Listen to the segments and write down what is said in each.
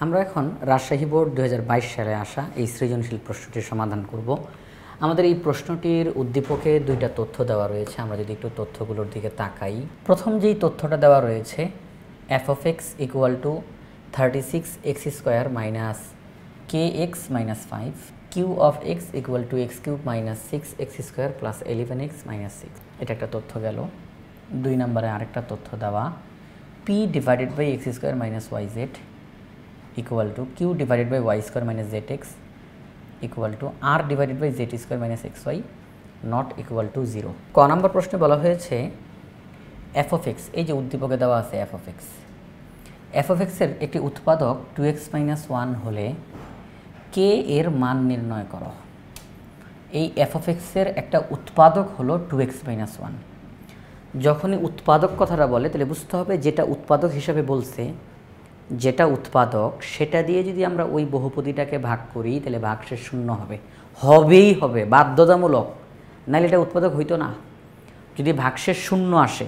আমরা এখন রাজশাহী বোর্ড 2022 সালে আসা এই সৃজনশীল প্রশ্নটির সমাধান করব। আমাদের এই প্রশ্নটির উদ্দীপকে দুইটা তথ্য দেওয়া রয়েছে। আমরা যদি একটু তথ্যগুলোর দিকে তাকাই, প্রথম যেই তথ্যটা দেওয়া রয়েছে f of x equal to 36x² minus kx minus 5, q of x equal to x cube minus 6x² plus 11x minus 6, এটা একটা তথ্য গেল। দুই নম্বরে আরেকটা তথ্য দেওয়া p divided by x² minus yz equal to q divided by y² minus zx equal to r divided by z² minus xy not equal to 0। ক নম্বর প্রশ্নে বলা হয়েছে f of x, এই যে উদ্দীপকে দেওয়া আছে f of x এর একটি উৎপাদক 2x minus 1 হলে k এর মান নির্ণয় করো। এই f of x এর একটা উৎপাদক হলো 2x minus 1। যখনই উৎপাদক কথাটা বলে তাহলে বুঝতে হবে যেটা উৎপাদক হিসাবে বলছে, যেটা উৎপাদক সেটা দিয়ে যদি আমরা ওই বহুপদীটাকে ভাগ করি তাহলে ভাগশেষ শূন্য হবেই হবে, বাধ্যতামূলক, নাহলে এটা উৎপাদক হইতো না। যদি ভাগশেষ শূন্য আসে,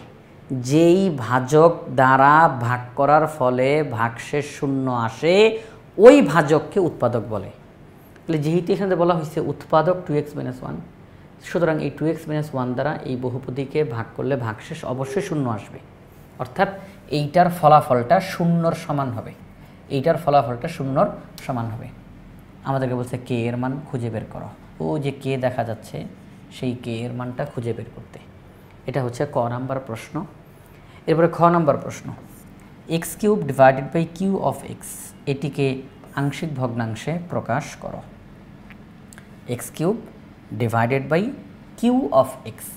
যেই ভাজক দ্বারা ভাগ করার ফলে ভাগশেষ শূন্য আসে ওই ভাজককে উৎপাদক বলে। তাহলে যেহেতু এখানে বলা হয়েছে উৎপাদক 2x minus 1, সুতরাং এই 2x minus 1 দ্বারা এই বহুপদীকে ভাগ করলে ভাগশেষ অবশ্যই শূন্য আসবে, অর্থাৎ এইটার ফলাফলটা শূন্যর সমান হবে। এইটার ফলাফলটা শূন্যর সমান হবে। আমাদেরকে বলছে কে এর মান খুঁজে বের করো। ও যে কে দেখা যাচ্ছে সেই কে এর মানটা খুঁজে বের করতে। এটা হচ্ছে ক নাম্বার প্রশ্ন। এরপরে খ নাম্বার প্রশ্ন, X cube divided by Q of X, এটিকে আংশিক ভগ্নাংশে প্রকাশ করো। X cube divided by Q of X,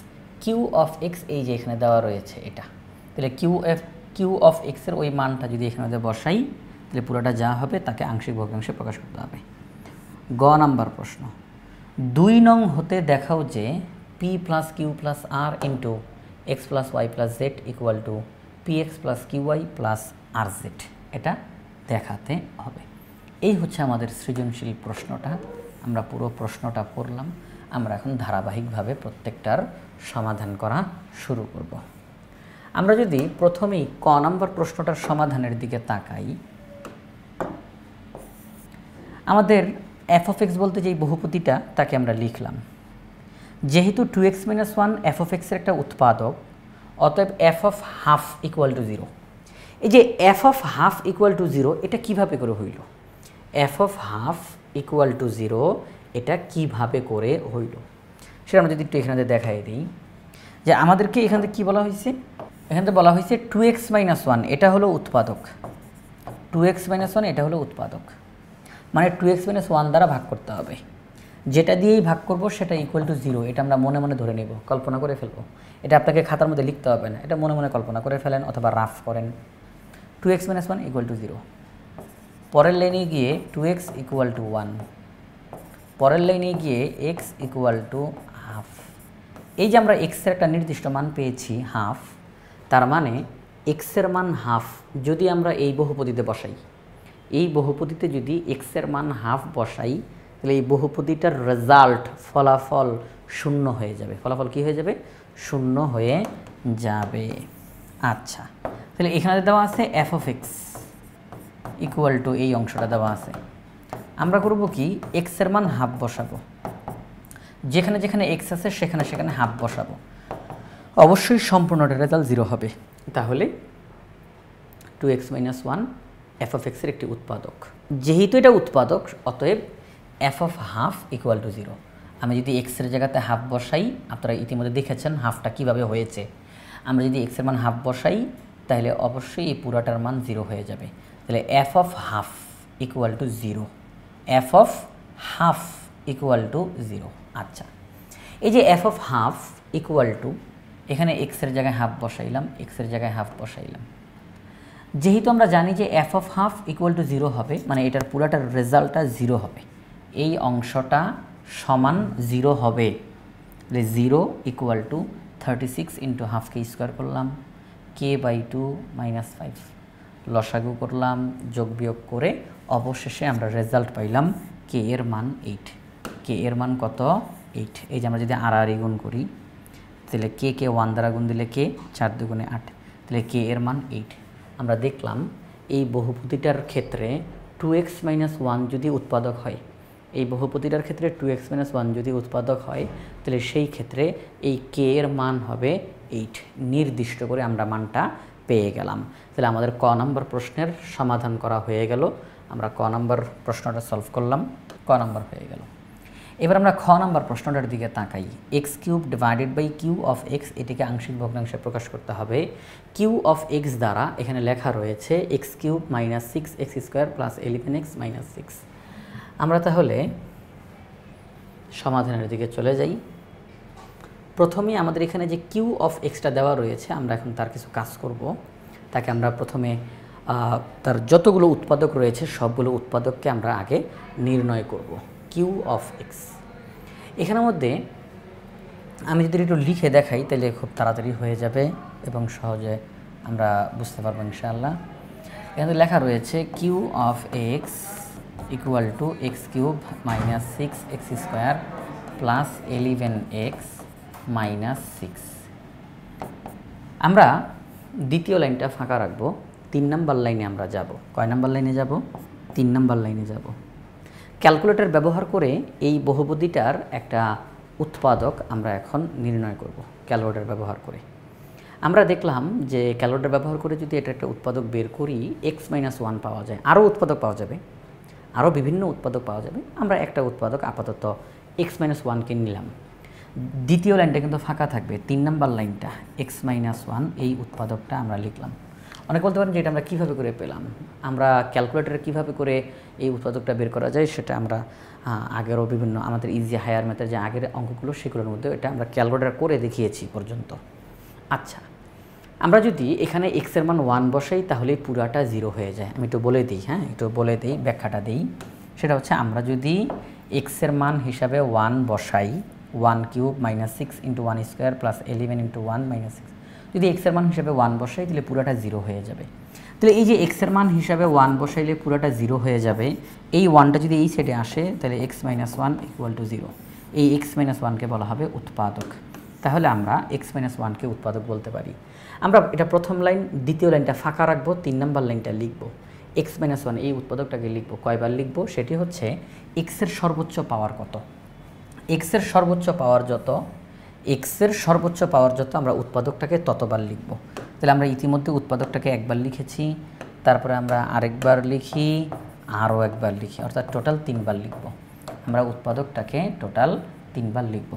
Q of X এই যে এখানে দেওয়া রয়েছে এটা, তাহলে কিউ অফ এক্সের ওই মানটা যদি এখানে বসাই তাহলে পুরোটা যা হবে তাকে আংশিক ভগ্নাংশে প্রকাশ করতে হবে। গ নাম্বার প্রশ্ন, 2 নং হতে দেখাও যে p plus Q plus R into X plus Y plus Z equal to px plus Q I plus R Z, এটা দেখাতে হবে। এই হচ্ছে আমাদের সৃজনশীল প্রশ্নটা। আমরা পুরো প্রশ্নটা পড়লাম। আমরা এখন ধারাবাহিকভাবে প্রত্যেকটার সমাধান করা শুরু করব। আমরা যদি প্রথমেই ক নম্বর প্রশ্নটার সমাধানের দিকে তাকাই, আমাদের f of x বলতে যেই বহুপদীটা তাকে আমরা লিখলাম। যেহেতু 2x minus 1 f of x এর একটা উৎপাদক, অতএব f of half equal to 0। এই যে f of half equal to 0 এটা কিভাবে করে হইল? f of half equal to 0 এটা কিভাবে করে হইল সেটা আমরা যদি একটু এখানে দেখাই দিই। যে আমাদেরকে এখান থেকে কী বলা হয়েছে? এখান থেকে বলা হয়েছে 2x minus 1 এটা হলো উৎপাদক, 2x minus 1 এটা হলো উৎপাদক, মানে 2x minus 1 দ্বারা ভাগ করতে হবে। যেটা দিয়েই ভাগ করব সেটা ইকুয়াল টু 0, এটা আমরা মনে মনে ধরে নেব, কল্পনা করে ফেলবো। এটা আপনাকে খাতার মধ্যে লিখতে হবে না, এটা মনে মনে কল্পনা করে ফেলেন অথবা রাফ করেন। 2x minus 1 equal to 0। পরের লাইনে গিয়ে 2x ইকুয়াল টু 1, পরের লাইনে গিয়ে x ইকুয়াল টু হাফ। এই যে আমরা x এর একটা নির্দিষ্ট মান পেয়েছি হাফ, তার মানে x এর মান হাফ যদি আমরা এই বহুপদীতে বসাই, এই বহুপদীতে যদি x এর মান হাফ বসাই তাহলে এই বহুপদীটার রেজাল্ট ফলাফল শূন্য হয়ে যাবে। ফলাফল কি হয়ে যাবে? শূন্য হয়ে যাবে। আচ্ছা, তাহলে এখানে দেওয়া আছে f of x equal to এই অংশটা দেওয়া আছে। আমরা করব কি, x এর মান হাফ বসাবো, যেখানে যেখানে x আছে সেখানে সেখানে হাফ বসাবো। অবশ্যই সম্পূর্ণটার রেজাল্ট 0 হবে। তাহলে 2x minus 1 f of x এর একটি উৎপাদক। যেহেতু এটা উৎপাদক অতএব f of half equal to 0। আমি যদি x এর জায়গাতে হাফ বসাই, আপনারা ইতিমধ্যে দেখেছেন হাফটা কিভাবে হয়েছে। আমরা যদি x এর মান হাফ বসাই তাহলে অবশ্যই এই পুরাটার মান 0 হয়ে যাবে। তাহলে f of half equal to 0, f of half equal to 0। আচ্ছা, এই যে f of half equal to, এখানে x এর জায়গায় হাফ বসাইলাম, x এর জায়গায় হাফ বসাইলাম। যেহেতু আমরা জানি যে f of half equal to 0 হবে, মানে এটার পুরাটার রেজাল্টটা 0 হবে, এই অংশটা সমান 0 হবে। তাহলে 0 ইকুয়াল টু 36 ইন্টু হাফকে স্কোয়ার করলাম, কে বাই 2 মাইনাস 5 লসাগু করলাম, যোগ বিয়োগ করে অবশেষে আমরা রেজাল্ট পাইলাম কে এর মান 8। কে এর মান কত? 8। এই যে আমরা যদি আর গুণ করি তাহলে কে 1 দ্বারা গুণ দিলে কে 4 দুগুণে 8, তাহলে কে এর মান 8। আমরা দেখলাম এই বহুপদীটার ক্ষেত্রে 2x মাইনাস 1 যদি উৎপাদক হয়, এই বহুপদীটার ক্ষেত্রে 2x মাইনাস 1 যদি উৎপাদক হয়, তাহলে সেই ক্ষেত্রে এই k এর মান হবে 8। নির্দিষ্ট করে আমরা মানটা পেয়ে গেলাম। তাহলে আমাদের ক নম্বর প্রশ্নের সমাধান করা হয়ে গেল। আমরা ক নম্বর প্রশ্নটা সলভ করলাম, ক নম্বর হয়ে গেল। এবার আমরা খ নম্বর প্রশ্নটার দিকে তাকাই। X cube divided by Q of X, এটিকে আংশিক ভগ্নাংশে প্রকাশ করতে হবে। কিউ অফ এক্স দ্বারা এখানে লেখা রয়েছে x cube minus 6x square plus 11x minus 6। আমরা তাহলে সমাধানের দিকে চলে যাই। প্রথমে আমাদের এখানে যে কিউ অফ এক্সটা দেওয়া রয়েছে, আমরা এখন তার কিছু কাজ করব। তাকে আমরা প্রথমে তার যতগুলো উৎপাদক রয়েছে সবগুলো উৎপাদককে আমরা আগে নির্ণয় করব। কিউ অফ এক্স, এখানের মধ্যে আমি যদি একটু লিখে দেখাই তাহলে খুব তাড়াতাড়ি হয়ে যাবে এবং সহজে আমরা বুঝতে পারবো ইনশাআল্লাহ। এখানে লেখা রয়েছে Q of X equal to X cube minus 6x square plus 11x minus 6। আমরা দ্বিতীয় লাইনটা ফাঁকা রাখবো, 3 নম্বর লাইনে আমরা যাব। কয় নম্বর লাইনে যাব? 3 নম্বর লাইনে যাব। ক্যালকুলেটর ব্যবহার করে এই বহুপদীটার একটা উৎপাদক আমরা এখন নির্ণয় করব ক্যালকুলেটর ব্যবহার করে। আমরা দেখলাম যে ক্যালকুলেটর ব্যবহার করে যদি এটা একটা উৎপাদক বের করি, x-1 পাওয়া যায়। আরও উৎপাদক পাওয়া যাবে, আরও বিভিন্ন উৎপাদক পাওয়া যাবে। আমরা একটা উৎপাদক আপাতত x-1কে নিলাম। দ্বিতীয় লাইনটা কিন্তু ফাঁকা থাকবে, 3 নম্বর লাইনটা x-1 এই উৎপাদকটা আমরা লিখলাম। অনেক বলতে পারেন যে এটা আমরা কীভাবে করে পেলাম। আমরা ক্যালকুলেটরে কীভাবে করে এই উৎপাদকটা বের করা যায় সেটা আমরা আগেরও বিভিন্ন আমাদের ইজি হায়ার ম্যাথের যে আগের অঙ্কগুলো সেগুলোর মধ্যে এটা আমরা ক্যালকুলেটর করে দেখিয়েছি পর্যন্ত। আচ্ছা, আমরা যদি এখানে এক্সের মান 1 বসাই তাহলে পুরাটা 0 হয়ে যায়। আমি একটু বলে দিই, হ্যাঁ একটু বলে দিই, ব্যাখ্যাটা দিই। সেটা হচ্ছে আমরা যদি এক্সের মান হিসাবে 1 বসাই, 1 cube minus 6 into 1 square plus 11 into 1 minus 6, যদি এক্সের মান হিসাবে 1 বসাই তাহলে পুরাটা 0 হয়ে যাবে। তাহলে এই যে এক্সের মান হিসাবে 1 বসাইলে পুরাটা 0 হয়ে যাবে, এই 1টা যদি এই সাইডে আসে তাহলে x-1 ইকুয়াল টু 0। এই x-1কে বলা হবে উৎপাদক। তাহলে আমরা x-1কে উৎপাদক বলতে পারি। আমরা এটা প্রথম লাইন, দ্বিতীয় লাইনটা ফাঁকা রাখবো, 3 নম্বর লাইনটা লিখব। x-1 এই উৎপাদকটাকে লিখব, কয়বার লিখব? সেটি হচ্ছে এক্সের সর্বোচ্চ পাওয়ার কত, এক্সের সর্বোচ্চ পাওয়ার যত, এক্সের সর্বোচ্চ পাওয়ার যত আমরা উৎপাদকটাকে ততবার লিখব। তাহলে আমরা ইতিমধ্যে উৎপাদকটাকে একবার লিখেছি, তারপরে আমরা আরেকবার লিখি, আরও একবার লিখি, অর্থাৎ টোটাল 3 বার লিখব। আমরা উৎপাদকটাকে টোটাল 3 বার লিখব।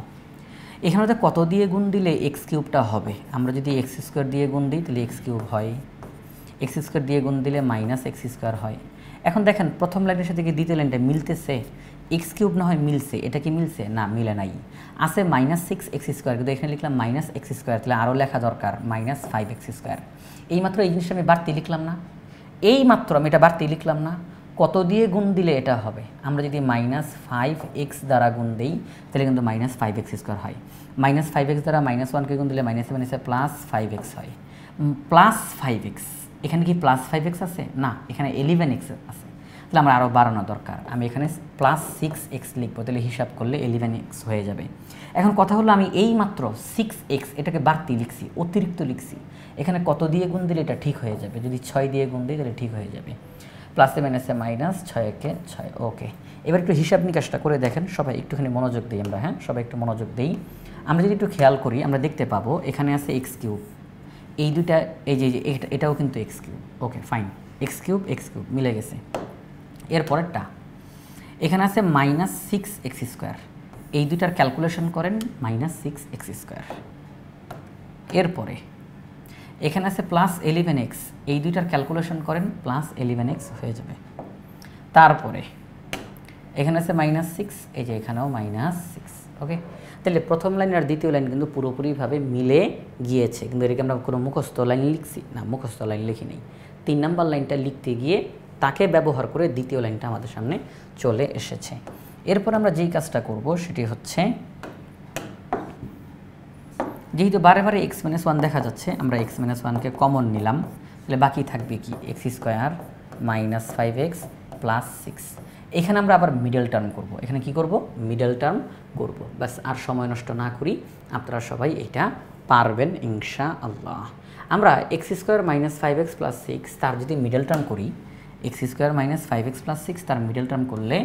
এখানে কত দিয়ে গুণ দিলে এক্স কিউবটা হবে? আমরা যদি এক্স স্কোয়ার দিয়ে গুণ দিই তাহলে এক্স কিউব হয়, এক্স স্কোয়ার দিয়ে গুণ দিলে মাইনাস এক্স স্কোয়ার হয়। এখন দেখেন প্রথম লাইনের সাথে কি দ্বিতীয় লাইনটা মিলতেছে? এক্স কিউব না হয় মিলছে, এটা কি মিলছে? না, মিলে নাই। আছে মাইনাস 6x স্কোয়ার, কিন্তু এখানে লিখলাম মাইনাস এক্স স্কোয়ার, তাহলে আরও লেখা দরকার মাইনাস 5x স্কোয়ার। এইমাত্র এই জিনিসটা আমি বাড়তি লিখলাম না, এইমাত্র আমি এটা বাড়তি লিখলাম না। কত দিয়ে গুণ দিলে এটা হবে? আমরা যদি মাইনাস 5x দ্বারা গুণ দিই তাহলে কিন্তু মাইনাস 5x স্কোয়ার হয়। মাইনাস 5x দ্বারা মাইনাস 1কে গুণ দিলে মাইনাসে মাইনাসে প্লাস 5x হয়। প্লাস 5x, এখানে কি প্লাস 5x আছে? না, এখানে 11x আছে। তাহলে আমরা আরও বাড়ানো দরকার। আমি এখানে প্লাস 6x লিখবো, তাহলে হিসাব করলে 11x হয়ে যাবে। এখন কথা হলো আমি এই মাত্র 6x এটাকে বাড়তি লিখছি, অতিরিক্ত লিখছি। এখানে কত দিয়ে গুণ দিলে এটা ঠিক হয়ে যাবে? যদি 6 দিয়ে গুণ দিই তাহলে ঠিক হয়ে যাবে। প্লাসে মাইনাসে মাইনাস, 6 × 6, ওকে। এবার একটু হিসাব নিকাশটা করে দেখেন, সবাই একটুখানি মনোযোগ দিই আমরা, হ্যাঁ সবাই একটু মনোযোগ দিই। আমরা যদি একটু খেয়াল করি আমরা দেখতে পাবো এখানে আছে এক্স কিউব, এই দুইটা এই যে এটাও কিন্তু x cube, okay fine, x cube মিলে গেছে। এর পরেরটা এখানে আছে মাইনাস 6x স্কোয়ার, এই দুইটার ক্যালকুলেশন করেন মাইনাস 6x স্কোয়ার। এরপরে এখানে আছে প্লাস 11x, এই দুইটার ক্যালকুলেশন করেন প্লাস 11x হয়ে যাবে। তারপরে এখানে আছে মাইনাস 6, এই যে এখানেও মাইনাস 6, ওকে। তাহলে প্রথম লাইন আর দ্বিতীয় লাইন কিন্তু পুরোপুরিভাবে মিলে গিয়েছে, কিন্তু এটাকে আমরা কোনো মুখস্থ লাইন লিখছি না, মুখস্থ লাইন লিখি নেই। 3 নম্বর লাইনটা লিখতে গিয়ে তাকে ব্যবহার করে দ্বিতীয় লাইনটা আমাদের সামনে চলে এসেছে। এরপর আমরা যেই কাজটা করব সেটি হচ্ছে, যেহেতু বারে বারে x-1 দেখা যাচ্ছে, আমরা x-1কে কমন নিলাম, তাহলে বাকি থাকবে কি X square minus 5x plus 6। এখানে আমরা আবার মিডল টার্ম করব, এখানে কি করব? মিডল টার্ম করব। বাস আর সময় নষ্ট না করি, আপনারা সবাই এটা পারবেন ইনশাআল্লাহ। আমরা x square minus 5x plus 6 তার যদি মিডল টার্ম করি, x square minus 5x plus 6 তার মিডল টার্ম করলে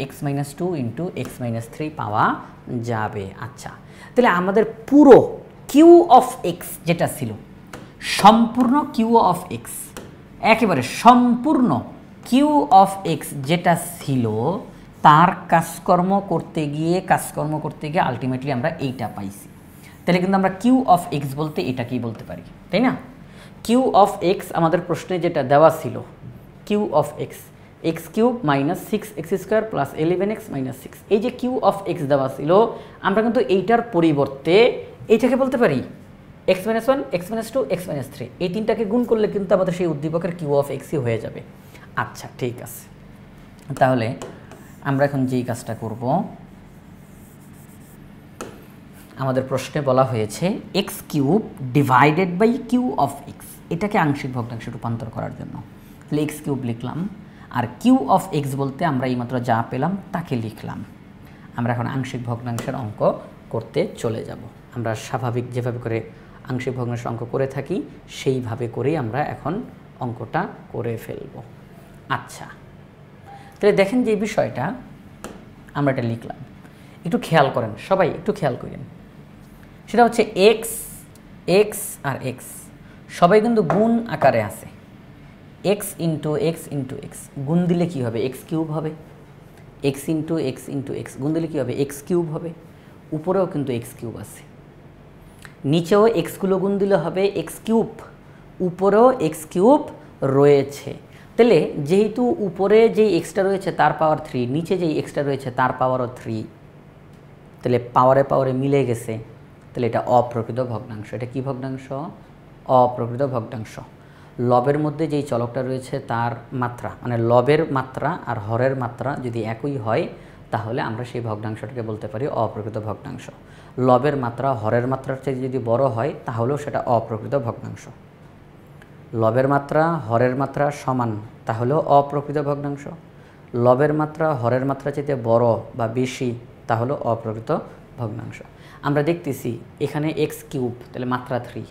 x minus 2 into x minus 3 পাওয়া যাবে। আচ্ছা, তাহলে আমাদের পুরো কিউ অফ এক্স যেটা ছিল, সম্পূর্ণ কিউ অফ এক্স, একেবারে সম্পূর্ণ কিউ অফ এক্স যেটা ছিল, তার কাজকর্ম করতে গিয়ে আলটিমেটলি আমরা এইটা পাইছি। তাহলে কিন্তু আমরা কিউ অফ এক্স বলতে এটাকেই বলতে পারি, তাই না? কিউ অফ এক্স আমাদের প্রশ্নে যেটা দেওয়া ছিল, Q of X X cube minus 6x square plus 11x minus 6, এই যে কিউ অফ এক্স দেওয়া ছিল, আমরা কিন্তু এইটার পরিবর্তে এইটাকে বলতে পারি x minus 1, x minus 2, x minus 3, এই তিনটাকে গুণ করলে কিন্তু আমাদের সেই উদ্দীপকের কিউ অফ এক্সই হয়ে যাবে। আচ্ছা, ঠিক আছে, তাহলে আমরা এখন যেই কাজটা করব, আমাদের প্রশ্নে বলা হয়েছে X cube divided by Q of X, এটাকে আংশিক ভগ্নাংশে রূপান্তর করার জন্য। তাহলে এক্স কিউব লিখলাম, আর কিউ অফ এক্স বলতে আমরা এইমাত্র যা পেলাম তাকে লিখলাম। আমরা এখন আংশিক ভগ্নাংশের অঙ্ক করতে চলে যাব। আমরা স্বাভাবিক যেভাবে করে আংশিক ভগ্নাংশের অঙ্ক করে থাকি সেইভাবে করেই আমরা এখন অঙ্কটা করে ফেলব। আচ্ছা, তাহলে দেখেন যে বিষয়টা আমরা এটা লিখলাম, একটু খেয়াল করেন, সবাই একটু খেয়াল করেন। সেটা হচ্ছে এক্স, এক্স আর এক্স সবাই কিন্তু গুণ আকারে আছে। X into x into x গুণ দিলে কী হবে? এক্স কিউব হবে। X into x into x গুণ দিলে কী হবে? এক্স কিউব হবে। উপরেও কিন্তু এক্স কিউব আছে, নিচেও এক্সগুলো গুণ দিলে হবে এক্স কিউব, উপরেও এক্স কিউব রয়েছে। তাহলে যেহেতু উপরে যেই এক্সটা রয়েছে তার পাওয়ার 3, নিচে যেই এক্সটা রয়েছে তার পাওয়ারও 3, তাহলে পাওয়ারে পাওয়ারে মিলে গেছে। তাহলে এটা অপ্রকৃত ভগ্নাংশ। এটা কি ভগ্নাংশ? অপ্রকৃত ভগ্নাংশ। লবের মধ্যে যেই চলকটা রয়েছে তার মাত্রা, মানে লবের মাত্রা আর হরের মাত্রা যদি একই হয় তাহলে আমরা সেই ভগ্নাংশটাকে বলতে পারি অপ্রকৃত ভগ্নাংশ। লবের মাত্রা হরের মাত্রার চেয়ে যদি বড় হয় তাহলেও সেটা অপ্রকৃত ভগ্নাংশ। লবের মাত্রা হরের মাত্রা সমান তাহলেও অপ্রকৃত ভগ্নাংশ। লবের মাত্রা হরের মাত্রা চেয়ে বড় বা বেশি তাহলেও অপ্রকৃত ভগ্নাংশ। আমরা দেখতেছি এখানে এক্স কিউব, তাহলে মাত্রা 3,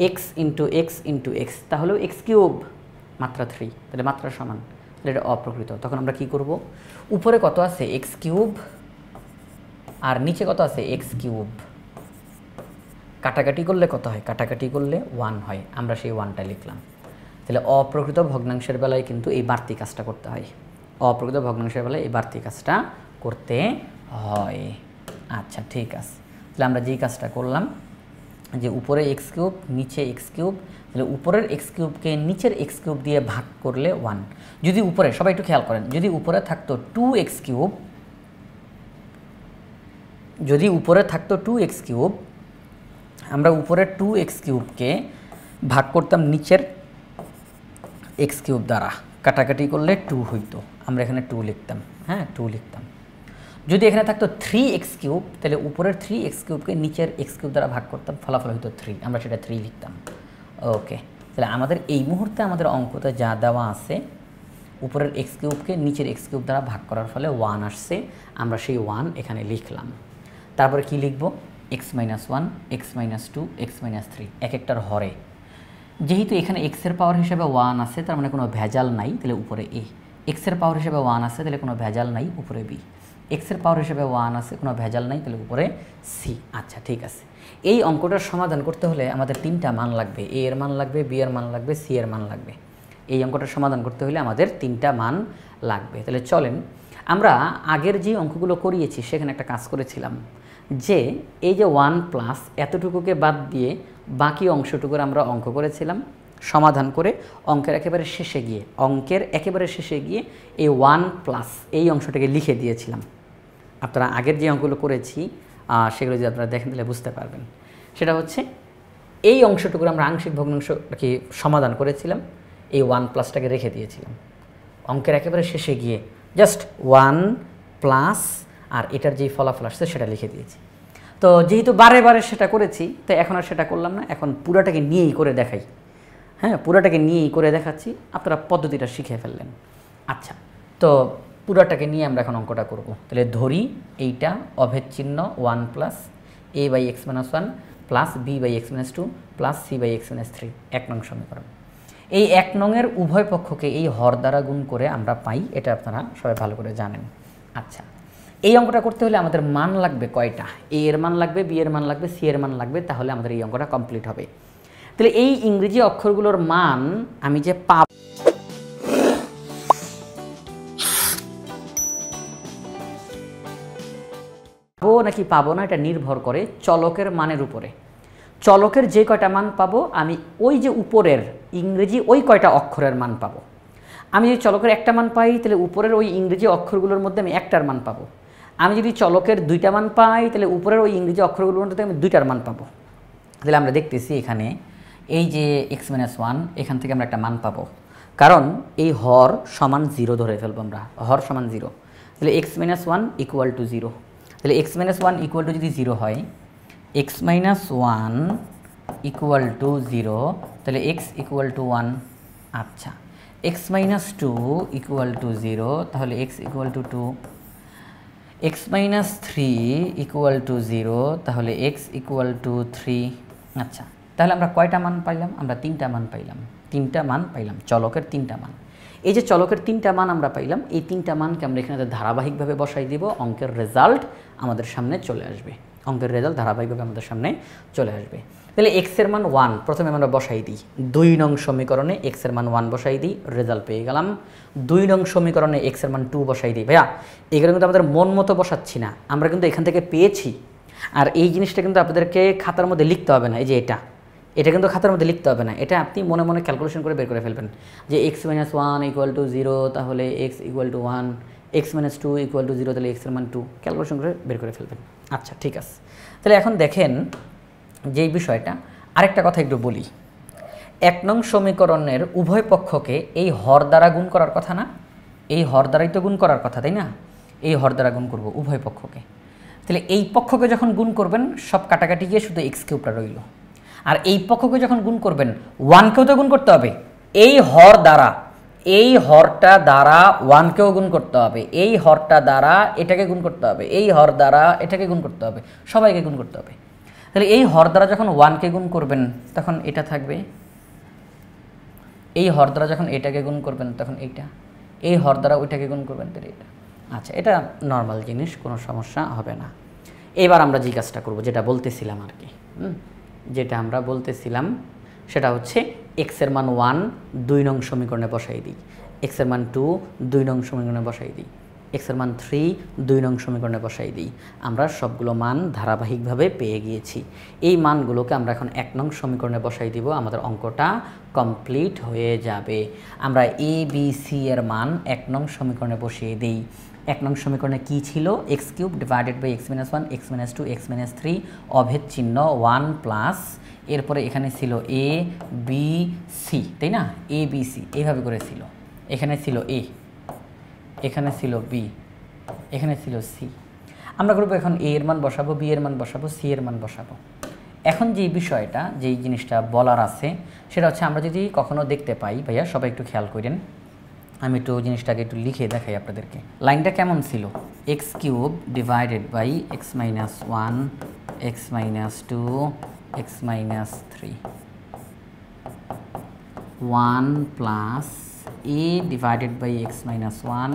x into x into x তাহলেও এক্স কিউব, মাত্রা 3, তাহলে মাত্রা সমান, তাহলে এটা অপ্রকৃত। তখন আমরা কি করব? উপরে কত আছে? এক্স কিউব, আর নিচে কত আছে? X cube. কাটাকাটি করলে কত হয়? কাটাকাটি করলে 1 হয়, আমরা সেই 1টা লিখলাম। তাহলে অপ্রকৃত ভগ্নাংশের বেলায় কিন্তু এই বাড়তি কাজটা করতে হয়। অপ্রকৃত ভগ্নাংশের বেলায় এই বাড়তি কাজটা করতে হয়। আচ্ছা, ঠিক আছে, তাহলে আমরা যেই কাজটা করলাম যে উপরে এক্স কিউব নিচে এক্স কিউব, তাহলে উপরের এক্স কিউবকে নিচের এক্স কিউব দিয়ে ভাগ করলে 1। যদি উপরে, সবাই একটু খেয়াল করেন, যদি উপরে থাকতো 2x কিউব, যদি উপরে থাকতো 2x কিউব, আমরা উপরের 2x কিউবকে ভাগ করতাম নিচের এক্স কিউব দ্বারা, কাটাকাটি করলে 2 হইতো, আমরা এখানে 2 লিখতাম। হ্যাঁ, 2 লিখতাম। যদি এখানে থাকতো 3x কিউব, তাহলে উপরের 3x কিউবকে নিচের এক্স কিউব দ্বারা ভাগ করতাম, ফলাফল হইতো 3, আমরা সেটা 3 লিখতাম। ওকে, তাহলে আমাদের এই মুহূর্তে আমাদের অঙ্কতে যা দেওয়া আছে, উপরের এক্স কিউবকে নিচের এক্স কিউব দ্বারা ভাগ করার ফলে 1 আসছে, আমরা সেই 1 এখানে লিখলাম। তারপরে কি লিখব? X minus 1, x minus 2, x minus 3 এক একটার হরে। যেহেতু এখানে এক্সের পাওয়ার হিসেবে 1 আছে, তার মানে কোনো ভেজাল নাই, তাহলে উপরে এ। এক্সের পাওয়ার হিসেবে 1 আছে, তাহলে কোনো ভেজাল নাই, উপরে বি। এক্সের পাওয়ার হিসেবে 1 আছে, কোনো ভেজাল নাই, তাহলে উপরে সি। আচ্ছা, ঠিক আছে। এই অঙ্কটার সমাধান করতে হলে আমাদের 3টা মান লাগবে, এ এর মান লাগবে, বি এর মান লাগবে, সি এর মান লাগবে। এই অঙ্কটার সমাধান করতে হলে আমাদের 3টা মান লাগবে। তাহলে চলেন, আমরা আগের যে অঙ্কগুলো করিয়েছি সেখানে একটা কাজ করেছিলাম যে এই যে 1 প্লাস এতটুকুকে বাদ দিয়ে বাকি অংশটুকুর আমরা অঙ্ক করেছিলাম, সমাধান করে অঙ্কের একেবারে শেষে গিয়ে এই 1 প্লাস এই অংশটাকে লিখে দিয়েছিলাম। আপনারা আগের যে অঙ্কগুলো করেছি সেগুলো যদি আপনারা দেখেন তাহলে বুঝতে পারবেন। সেটা হচ্ছে এই অংশটুকুর আমরা আংশিক ভগ্নাংশটাকে সমাধান করেছিলাম, এই 1 প্লাসটাকে রেখে দিয়েছিলাম। অঙ্কের একেবারে শেষে গিয়ে জাস্ট 1 প্লাস আর এটার যেই ফলাফল আসছে সেটা লিখে দিয়েছি। তো যেহেতু বারে বারে সেটা করেছি, তো এখন আর সেটা করলাম না, এখন পুরাটাকে নিয়েই করে দেখাই। হ্যাঁ, পুরাটাকে নিয়েই করে দেখাচ্ছি, আপনারা পদ্ধতিটা শিখে ফেললেন। আচ্ছা, তো পুরাটাকে নিয়ে আমরা এখন অঙ্কটা করব। তাহলে ধরি এইটা অভেদ চিহ্ন 1 plus a by x minus 1 plus b by x minus 2 plus c by x minus 3 1 নং সমীকরণ। এই 1 নংয়ের উভয় পক্ষকে এই হর দ্বারা গুণ করে আমরা পাই, এটা আপনারা সবাই ভালো করে জানেন। আচ্ছা, এই অঙ্কটা করতে হলে আমাদের মান লাগবে কয়টা? এ এর মান লাগবে, বি এর মান লাগবে, সি এর মান লাগবে, তাহলে আমাদের এই অঙ্কটা কমপ্লিট হবে। তাহলে এই ইংরেজি অক্ষরগুলোর মান আমি যে পাবো নাকি পাবো না এটা নির্ভর করে চলকের মানের উপরে। চলকের যে কয়টা মান পাবো আমি ওই যে উপরের ইংরেজি ওই কয়টা অক্ষরের মান পাবো। আমি যদি চলকের একটা মান পাই তাহলে উপরের ওই ইংরেজি অক্ষরগুলোর মধ্যে আমি একটার মান পাবো। আমি যদি চলকের 2টা মান পাই তাহলে উপরের ওই ইংরেজি অক্ষরগুলোর মধ্যে আমি 2টার মান পাবো। তাহলে আমরা দেখতেছি এখানে এই যে x-1 এখান থেকে আমরা একটা মান পাবো, কারণ এই হর সমান 0 ধরে ফেলবো আমরা, হর সমান 0। তাহলে x-1 ইকুয়াল টু 0। তাহলে x-1 ইকুয়াল টু যদি 0 হয়, x-1 ইকুয়াল টু 0, তাহলে x ইকুয়াল টু 1। আচ্ছা, x-2 ইকুয়াল টু 0, তাহলে x equal to 2। x-3 equal to 0, তাহলে x ইকুয়াল টু 3। আচ্ছা, তাহলে আমরা কয়টা মান পাইলাম? আমরা 3টা মান পাইলাম। 3টা মান পাইলাম, চলকের 3টা মান। এই যে চলকের 3টা মান আমরা পাইলাম, এই 3টা মানকে আমরা এখানে ধারাবাহিকভাবে বসাই দিব, অঙ্কের রেজাল্ট আমাদের সামনে চলে আসবে। অঙ্কের রেজাল্ট ধারাবাহিকভাবে আমাদের সামনে চলে আসবে। তাহলে x এর মান 1 প্রথমে আমরা বসাই দিই। 2 নং সমীকরণে x এর মান 1 বসাই দিই, রেজাল্ট পেয়ে গেলাম। 2 নং সমীকরণে x এর মান 2 বসাই দিই। ভাইয়া এগুলো কিন্তু আমাদের মন মতো বসাচ্ছি না, আমরা কিন্তু এখান থেকে পেয়েছি। আর এই জিনিসটা কিন্তু আপনাদেরকে খাতার মধ্যে লিখতে হবে না। এই যে এটা কিন্তু খাতার মধ্যে লিখতে হবে না, এটা আপনি মনে মনে ক্যালকুলেশন করে বের করে ফেলবেন যে x-1 ইকুয়াল টু 0, তাহলে x equal to 1, x-2 equal to 0, তাহলে x এর মান 2, ক্যালকুলেশন করে বের করে ফেলবেন। আচ্ছা ঠিক আছে, তাহলে এখন দেখেন যেই বিষয়টা, আরেকটা কথা একটু বলি। 1 নং সমীকরণের উভয় পক্ষকে এই হর দ্বারা গুণ করার কথা না? এই হর দ্বারাই তো গুণ করার কথা, তাই না? এই হর দ্বারা গুণ করব উভয় পক্ষকে। তাহলে এই পক্ষকে যখন গুণ করবেন সব কাটাকাটি গিয়ে শুধু x কিউবটা রইল। আর এই পক্ষকে যখন গুণ করবেন 1কেও তো গুণ করতে হবে এই হর দ্বারা, এই হরটা দ্বারা 1কেও গুণ করতে হবে, এই হরটা দ্বারা এটাকে গুণ করতে হবে, এই হর দ্বারা এটাকে গুণ করতে হবে, সবাইকে গুণ করতে হবে। তাহলে এই হর দ্বারা যখন 1কে গুণ করবেন তখন এটা থাকবে, এই হর দ্বারা যখন এটাকে গুণ করবেন তখন এইটা, এই হর দ্বারা ওইটাকে গুণ করবেন তাহলে এটা। আচ্ছা, এটা নর্মাল জিনিস, কোনো সমস্যা হবে না। এবার আমরা যে কাজটা করব, যেটা বলতেছিলাম আর কি, যেটা আমরা বলতেছিলাম সেটা হচ্ছে x এর মান 1 2 নং সমীকরণে বসাই দিই, x এর মান 2 2 নং সমীকরণে বসাই দিই, x এর মান 3 2 নং সমীকরণে বসাই দিই। আমরা সবগুলো মান ধারাবাহিকভাবে পেয়ে গিয়েছি। এই মানগুলোকে আমরা এখন 1 নং সমীকরণে বসাই দিব, আমাদের অঙ্কটা কমপ্লিট হয়ে যাবে। আমরা a b c এর মান 1 নং সমীকরণে বসিয়ে দিই। 1 নং সমীকরণে কি ছিল? x³ divided by x-1 x-2 x-3 অভেদ চিহ্ন 1 প্লাস, এরপরে এখানে ছিল a b c, তাই না? a b c এইভাবে করে ছিল। এখানে ছিল a, এখানে ছিল b, এখানে ছিল c। আমরা করব এখন a এর মান বসাবো, b এর মান বসাবো, c এর মান বসাবো। এখন যে বিষয়টা, যেই জিনিসটা বলার আছে সেটা হচ্ছে, আমরা যদি কখনো দেখতে পাই, ভাইয়া সবাই একটু খেয়াল করেন, আমি একটু জিনিসটাকে একটু লিখে দেখাই আপনাদেরকে। লাইনটা কেমন ছিল? x³ divided by x-1 x-2 x-3 1 plus a divided by x-1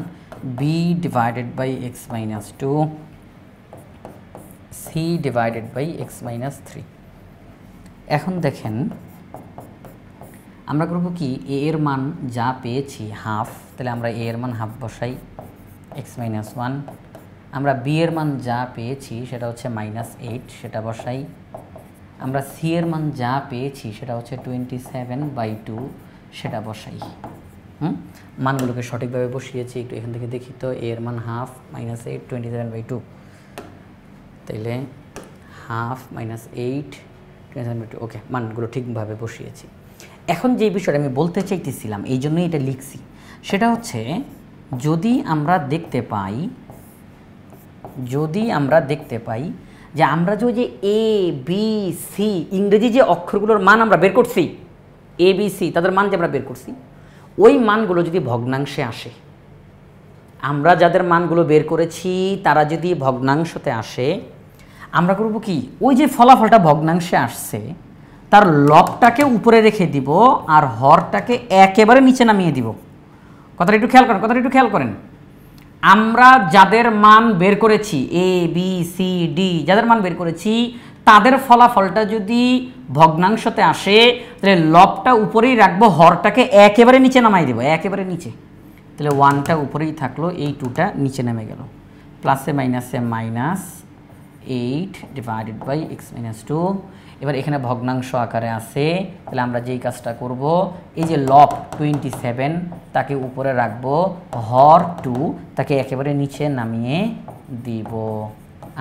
b divided by x-2 c divided by x-3। এখন দেখেন আমরা করব কি, a এর মান যা পেয়েছি হাফ, তাহলে আমরা a এর মান হাফ বসাই x-1। আমরা b এর মান যা পেয়েছি সেটা হচ্ছে -8, সেটা বসাই। আমরা c এর মান যা পেয়েছি সেটা হচ্ছে 27/2, সেটা বসাই। মানগুলোকে সঠিকভাবে বসিয়েছি, একটু এখান থেকে দেখি তো। a এর মান হাফ, -8 27/2, তাইলে হাফ -8 27/2। ওকে, মানগুলো ঠিকভাবে বসিয়েছি। এখন যে বিষয়টা আমি বলতে চাইতেছিলাম, এই জন্যই এটা লিখছি, সেটা হচ্ছে যদি আমরা দেখতে পাই যে আমরা যে এ বি সি ইংরেজি যে অক্ষরগুলোর মান আমরা বের করছি, এ বি সি তাদের মান যে আমরা বের করছি, ওই মানগুলো যদি ভগ্নাংশে আসে, আমরা যাদের মানগুলো বের করেছি তারা যদি ভগ্নাংশতে আসে, আমরা করব কি, ওই যে ফলাফলটা ভগ্নাংশে আসছে তার লবটাকে উপরে রেখে দিব আর হরটাকে একেবারে নিচে নামিয়ে দিব। কথাটা একটু খেয়াল করেন, আমরা যাদের মান বের করেছি এ বি সি ডি, যাদের মান বের করেছি তাদের ফলাফলটা যদি ভগ্নাংশতে আসে তাহলে লবটা উপরেই রাখবো, হরটাকে একেবারে নিচে নামাই দেবো, একেবারে নিচে। তাহলে 1টা উপরেই থাকলো, এই 2টা নিচে নেমে গেল। প্লাসে মাইনাসে -8 ডিভাইডেড বাই x-2। এবার এখানে ভগ্নাংশ আকারে আছে, তাহলে আমরা যেই কাজটা করব, এই যে লব 27 তাকে উপরে রাখবো, হর 2 তাকে একেবারে নিচে নামিয়ে দিব।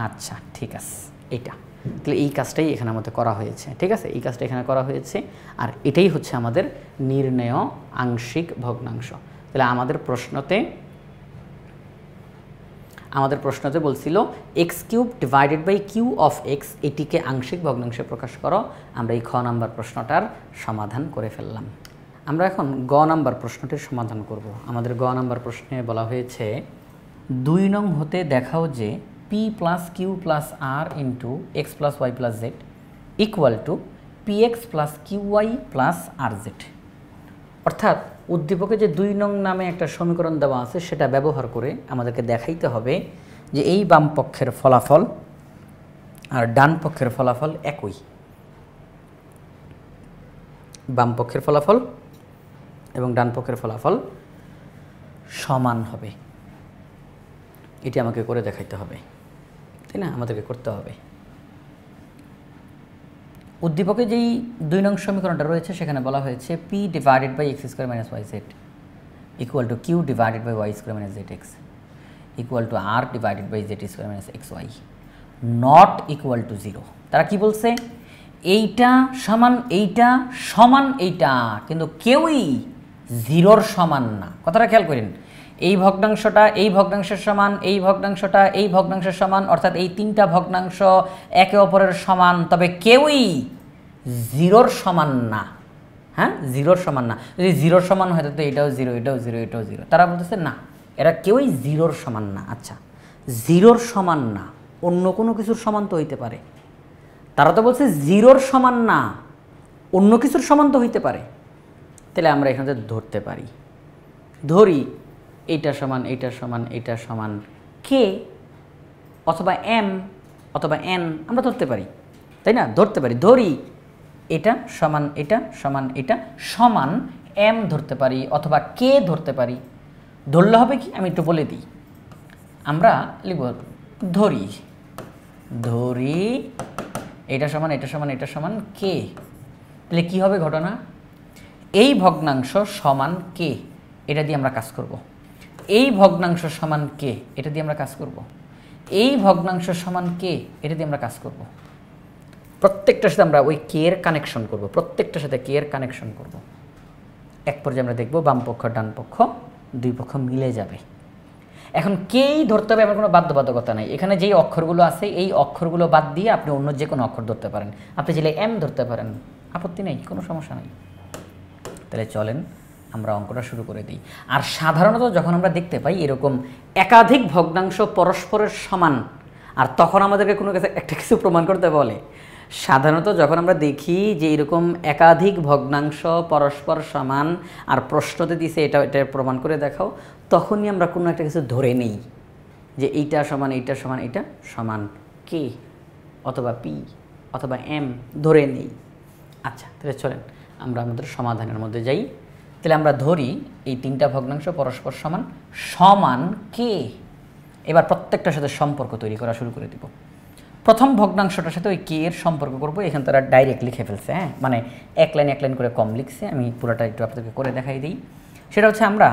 আচ্ছা ঠিক আছে, এইটা তাহলে এই কাজটাই এখানে আমাদের করা হয়েছে। ঠিক আছে, এই কাজটা এখানে করা হয়েছে, আর এটাই হচ্ছে আমাদের নির্ণেয় আংশিক ভগ্নাংশ। তাহলে আমাদের প্রশ্নতে বলছিল x³ divided by Q of X, এটিকে আংশিক ভগ্নাংশে প্রকাশ করো। আমরা এই খ নাম্বার প্রশ্নটার সমাধান করে ফেললাম। আমরা এখন গ নাম্বার প্রশ্নটির সমাধান করব। আমাদের গ নাম্বার প্রশ্নে বলা হয়েছে 2 নং হতে দেখাও যে p plus Q plus R into X plus Y plus Z equal to px plus QY plus R Z. অর্থাৎ উদ্দীপকে যে 2 নং নামে একটা সমীকরণ দেওয়া আছে সেটা ব্যবহার করে আমাদেরকে দেখাইতে হবে যে এই বাম পক্ষের ফলাফল আর ডান পক্ষের ফলাফল একই। বাম পক্ষের ফলাফল এবং ডান পক্ষের ফলাফল সমান হবে, এটি আমাকে করে দেখাইতে হবে, তাই না? আমাদেরকে করতে হবে। উদ্দীপকে যেই 2 নং সমীকরণটা রয়েছে সেখানে বলা হয়েছে p divided by x² minus Y Z equal to Q divided by Y square minus Z X equal to R divided by Z square minus X Y not equal to 0। তারা কি বলছে? এইটা সমান এইটা সমান এইটা, কিন্তু কেউই 0-র সমান না। কথাটা খেয়াল করেন, এই ভগ্নাংশটা এই ভগ্নাংশের সমান, এই ভগ্নাংশটা এই ভগ্নাংশের সমান, অর্থাৎ এই 3টা ভগ্নাংশ একে অপরের সমান, তবে কেউই 0-র সমান না। হ্যাঁ, 0-র সমান না। যদি 0-র সমান হয় তো এটাও 0, এটাও 0, এটাও 0। তারা বলতেছে না, এরা কেউই 0-র সমান না। আচ্ছা, 0-র সমান না, অন্য কোনো কিছুর সমান তো হইতে পারে। তারা তো বলছে 0-র সমান না, অন্য কিছুর সমান তো হইতে পারে। তাহলে আমরা এখানে ধরতে পারি, ধরি এইটা সমান এইটা সমান এইটা সমান কে অথবা এম অথবা এন, আমরা ধরতে পারি, তাই না? ধরতে পারি, ধরি এটা সমান এটা সমান এটা সমান এম ধরতে পারি অথবা কে ধরতে পারি। ধরলে হবে কি, আমি একটু বলে দিই। আমরা লিখব ধরি, ধরি এটা সমান এটা সমান এটা সমান কে। তাহলে কী হবে ঘটনা? এই ভগ্নাংশ সমান কে, এটা দিয়ে আমরা কাজ করব। এই ভগ্নাংশ সমান কে, এটা দিয়ে আমরা কাজ করব। এই ভগ্নাংশ সমান কে, এটা দিয়ে আমরা কাজ করব। প্রত্যেকটার সাথে আমরা ওই কে এর কানেকশন করব, প্রত্যেকটার সাথে কে এর কানেকশন করব। এক পর্যায়ে আমরা দেখব বাম পক্ষ ডান পক্ষ 2 পক্ষ মিলে যাবে। এখন কেই ধরতে হবে, আমার কোনো বাধ্যবাধকতা নাই। এখানে যেই অক্ষরগুলো আছে এই অক্ষরগুলো বাদ দিয়ে আপনি অন্য যে কোনো অক্ষর ধরতে পারেন। আপনি চাইলে এম ধরতে পারেন, আপত্তি নেই, কোনো সমস্যা নেই। তাহলে চলেন আমরা অঙ্কটা শুরু করে দিই। আর সাধারণত যখন আমরা দেখতে পাই এরকম একাধিক ভগ্নাংশ পরস্পরের সমান, আর তখন আমাদেরকে কোনো একটা কিছু প্রমাণ করতে বলে, সাধারণত যখন আমরা দেখি যে এরকম একাধিক ভগ্নাংশ পরস্পর সমান আর প্রশ্নতে দিছে এটা এটা প্রমাণ করে দেখাও, তখনই আমরা কোনো একটা কিছু ধরে নেই যে এইটা সমান এইটা সমান এইটা সমান কে অথবা পি অথবা এম ধরে নেই। আচ্ছা, তাহলে চলেন আমরা আমাদের সমাধানের মধ্যে যাই। তাহলে আমরা ধরি এই 3টা ভগ্নাংশ পরস্পর সমান সমান কে। এবার প্রত্যেকটার সাথে সম্পর্ক তৈরি করা শুরু করে দিব। প্রথম ভগ্নাংশটার সাথে ওই কে এর সম্পর্ক করব। এখানে তারা ডাইরেক্ট লিখে ফেলছে, হ্যাঁ, মানে এক লাইন করে কম লিখছে। আমি পুরোটা একটু আপনাদেরকে করে দেখাই দিই। সেটা হচ্ছে আমরা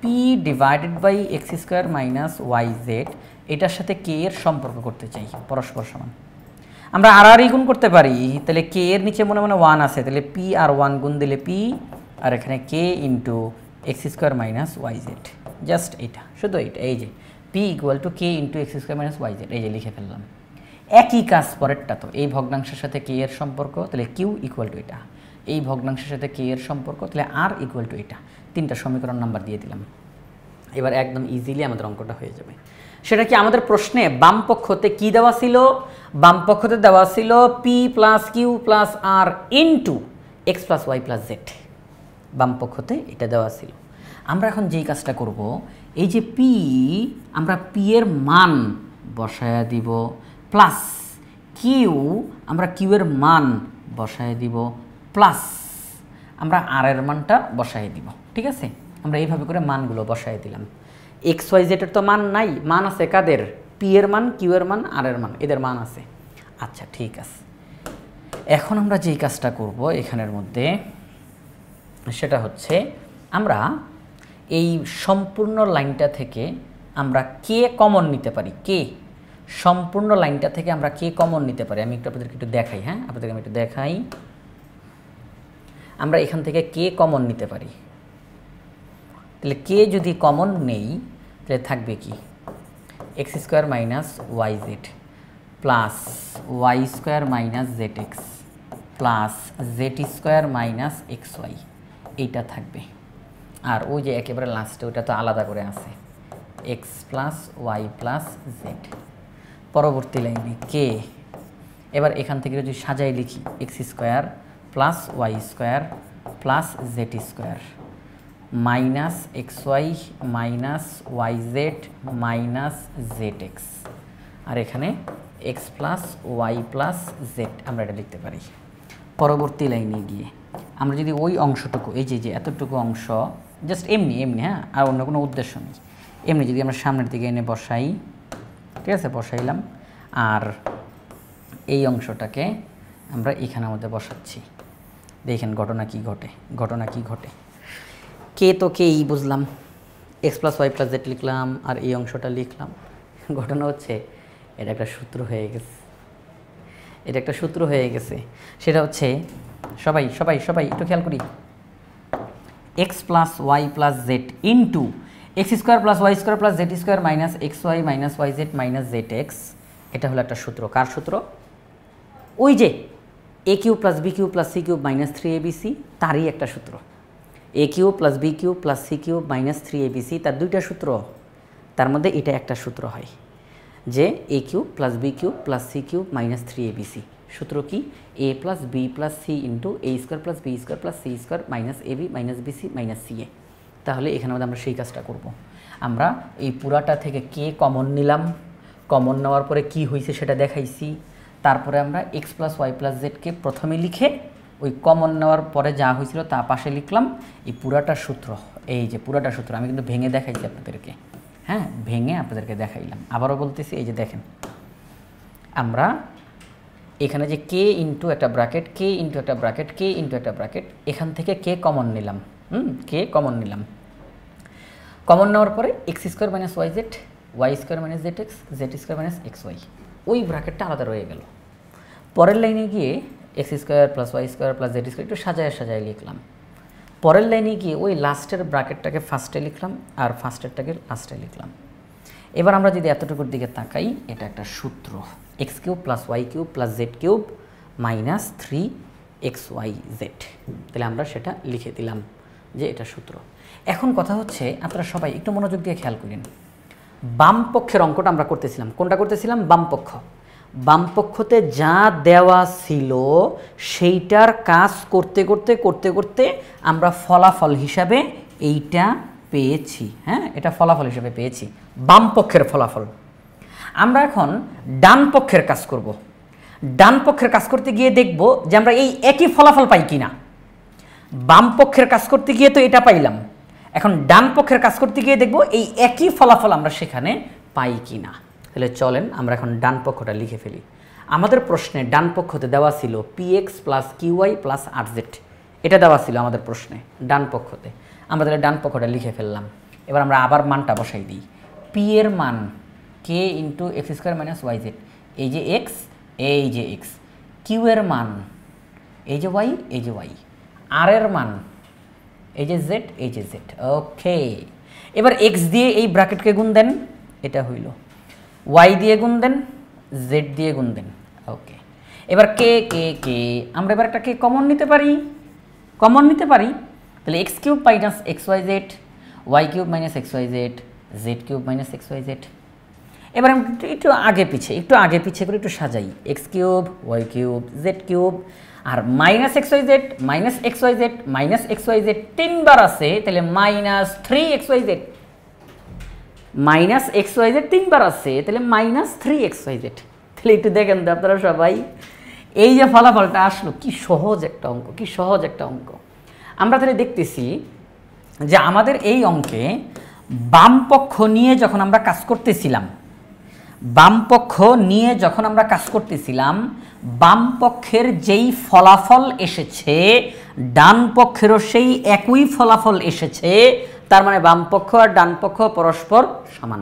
P divided by x² minus Y Z এটার সাথে কে এর সম্পর্ক করতে চাই, পরস্পর সমান। আমরা আর গুণ করতে পারি, তাহলে কে এর নিচে মনে মনে 1 আছে, তাহলে পি আর 1 গুণ দিলে পি, আর এখানে K into x² minus Y Z, just এইটা, শুধু এইটা, এই যে P equal to K into x² minus Y Z, এই যে লিখে ফেললাম। একই কাজ পরেরটা, তো এই ভগ্নাংশের সাথে কে এর সম্পর্ক, তাহলে কিউ ইকুয়াল টু এটা, এই ভগ্নাংশের সাথে কে এর সম্পর্ক, তাহলে আর ইকুয়াল টু এটা। 3টা সমীকরণ নাম্বার দিয়ে দিলাম। এবার একদম ইজিলি আমাদের অঙ্কটা হয়ে যাবে। সেটা কি, আমাদের প্রশ্নে বাম পক্ষতে কি দেওয়া ছিল? বাম পক্ষতে দেওয়া ছিল P plus Q plus R into X plus Y plus Z, বাম পক্ষতে এটা দেওয়া ছিল। আমরা এখন যেই কাজটা করব, এই যে পি, আমরা পি এর মান বসায়া দিব, প্লাস কিউ, আমরা কিউ এর মান বসায় দিব, প্লাস আমরা আর এর মানটা বসায় দিব। ঠিক আছে, আমরা এইভাবে করে মানগুলো বসায় দিলাম। এক্স ওয়াই জেডের তো মান নাই, মান আছে কাদের? পি এর মান, কিউ এর মান, আর এর মান, এদের মান আছে। আচ্ছা ঠিক আছে, এখন আমরা যেই কাজটা করব এখানের মধ্যে, সেটা হচ্ছে আমরা এই সম্পূর্ণ লাইনটা থেকে আমরা কে কমন নিতে পারি, কে সম্পূর্ণ লাইনটা থেকে আমরা কে কমন নিতে পারি, আমি একটু আপনাদেরকে একটু দেখাই। হ্যাঁ, আপনাদেরকে আমি একটু দেখাই। আমরা এখান থেকে কে কমন নিতে পারি, তাহলে কে যদি কমন নেই তাহলে থাকবে কি, X square minus Y Z plus Y square minus Z X plus Z square minus X Y, এইটা থাকবে। আর ওই যে একেবারে লাস্টে ওটা তো আলাদা করে আছে, X plus Y plus Z. পরবর্তী লাইনে কে, এবার এখান থেকে যদি সাজাই লিখি, X square plus Y square plus Z square minus X Y minus Y Z minus Z X, আর এখানে X plus Y plus Z, আমরা এটা লিখতে পারি। পরবর্তী লাইনে গিয়ে আমরা যদি ওই অংশটুকু, এই যে এতটুকু অংশ জাস্ট এমনি এমনি, হ্যাঁ, আর অন্য কোনো উদ্দেশ্য নেই, এমনি যদি আমরা সামনের দিকে এনে বসাই, ঠিক আছে, বসাইলাম, আর এই অংশটাকে আমরা এখানের মধ্যে বসাচ্ছি। দেখেন ঘটনা কি ঘটে, ঘটনা কি ঘটে। কে তো কেই বুঝলাম, X plus Y plus Z লিখলাম, আর এই অংশটা লিখলাম। ঘটনা হচ্ছে এটা একটা সূত্র হয়ে গেছে, এটা একটা সূত্র হয়ে গেছে। সেটা হচ্ছে, সবাই সবাই সবাই একটু খেয়াল করি, X plus Y plus Z into X square plus Y square plus Z square minus X Y minus Y Z minus Z X, এটা হলো একটা সূত্র। কার সূত্র? ওই যে A cube plus B cube plus C cube minus 3abc, তারই একটা সূত্র। A cube plus B cube plus C cube minus 3abc, তার দুইটা সূত্র, তার মধ্যে এটা একটা সূত্র হয় যে A cube plus B cube plus C cube minus 3abc। সূত্র কি? A plus B plus C into A square plus B square plus C square minus AB minus BC minus C A. তাহলে এখানে মধ্যে আমরা সেই কাজটা করব। আমরা এই পুরাটা থেকে কে কমন নিলাম, কমন নেওয়ার পরে কি হয়েছে সেটা দেখাইছি। তারপরে আমরা এক্স প্লাস ওয়াই প্লাস জেডকে প্রথমে লিখে ওই কমন নেওয়ার পরে যা হয়েছিল তা পাশে লিখলাম। এই পুরাটা সূত্র, এই যে পুরাটা সূত্র আমি কিন্তু ভেঙে দেখাইছি আপনাদেরকে, হ্যাঁ, ভেঙে আপনাদেরকে দেখাইলাম। আবারও বলতেছি, এই যে দেখেন, আমরা এখানে যে কে ইন্টু একটা ব্র্যাকেট, কে ইন্টু একটা ব্র্যাকেট, কে ইন্টু একটা ব্র্যাকেট, এখান থেকে কে কমন নিলাম, কে কমন নিলাম। কমন নেওয়ার পরে X square minus Y Z, Y square minus Z X, Z square minus X Y, ওই ব্র্যাকেটটা আলাদা রয়ে গেল। পরের লাইনে গিয়ে X square plus Y square plus Z square একটু সাজায় সাজায় লিখলাম। পরের লাইনে গিয়ে ওই লাস্টের ব্র্যাকেটটাকে ফার্স্টে লিখলাম আর ফার্স্টেরটাকে লাস্টে লিখলাম। এবার আমরা যদি এতটুকুর দিকে তাকাই, এটা একটা সূত্র, X cube plus Y cube plus Z cube minus 3xyz। তাহলে আমরা সেটা লিখে দিলাম যে এটা সূত্র। এখন কথা হচ্ছে, আপনারা সবাই একটু মনোযোগ দিয়ে খেয়াল করেন, বাম পক্ষের অঙ্কটা আমরা করতেছিলাম। কোনটা করতেছিলাম? বাম পক্ষ। বাম পক্ষতে যা দেওয়া ছিল সেইটার কাজ করতে করতে করতে করতে আমরা ফলাফল হিসাবে এইটা পেয়েছি। হ্যাঁ, এটা ফলাফল হিসাবে পেয়েছি, বাম পক্ষের ফলাফল। আমরা এখন ডান পক্ষের কাজ করব। ডান পক্ষের কাজ করতে গিয়ে দেখব যে আমরা এই একই ফলাফল পাই কিনা। বাম পক্ষের কাজ করতে গিয়ে তো এটা পাইলাম, এখন ডান পক্ষের কাজ করতে গিয়ে দেখব এই একই ফলাফল আমরা সেখানে পাই কিনা। তাহলে চলেন আমরা এখন ডান পক্ষটা লিখে ফেলি। আমাদের প্রশ্নে ডান পক্ষতে দেওয়া ছিল px plus Q I plus RZ, এটা দেওয়া ছিল আমাদের প্রশ্নে ডান পক্ষতে। আমরা তাহলে ডান পক্ষটা লিখে ফেললাম। এবার আমরা আবার মানটা বসাই দিই। পি এর মান K into X square minus Y Z, এই যে এক্স, এই যে এক্স। কিউ এর মান এই যে ওয়াই, এই যে ওয়াই। আর এর মান এই যে জেড, এই যে জেড। ওকে, এবার এক্স দিয়ে এই ব্র্যাকেটকে গুণ দেন, এটা হইল। ওয়াই দিয়ে গুণ দেন, জেড দিয়ে গুণ দেন। ওকে, এবার কে কে কে আমরা এবার একটা কে কমন নিতে পারি, কমন নিতে পারি। তাহলে X cube minus X Y Z, Y cube minus X Y Z, Z cube minus X Y Z. এবার আমি একটু আগে পিছে করে একটু সাজাই, X cube Y cube Z cube, আর minus X Y Z minus X Y Z 3বার আছে, তাহলে minus 3x y z, minus X Y Z 3বার আছে, তাহলে মাইনাস 3x y z। তাহলে একটু দেখেন তো আপনারা সবাই, এই যে ফলাফলটা আসলো, কি সহজ একটা অঙ্ক। আমরা তাহলে দেখতেছি যে আমাদের এই অঙ্কে বাম পক্ষ নিয়ে যখন আমরা কাজ করতেছিলাম, বাম পক্ষের যেই ফলাফল এসেছে ডান পক্ষেরও সেই একই ফলাফল এসেছে, তার মানে বাম পক্ষ আর ডান পক্ষ পরস্পর সমান।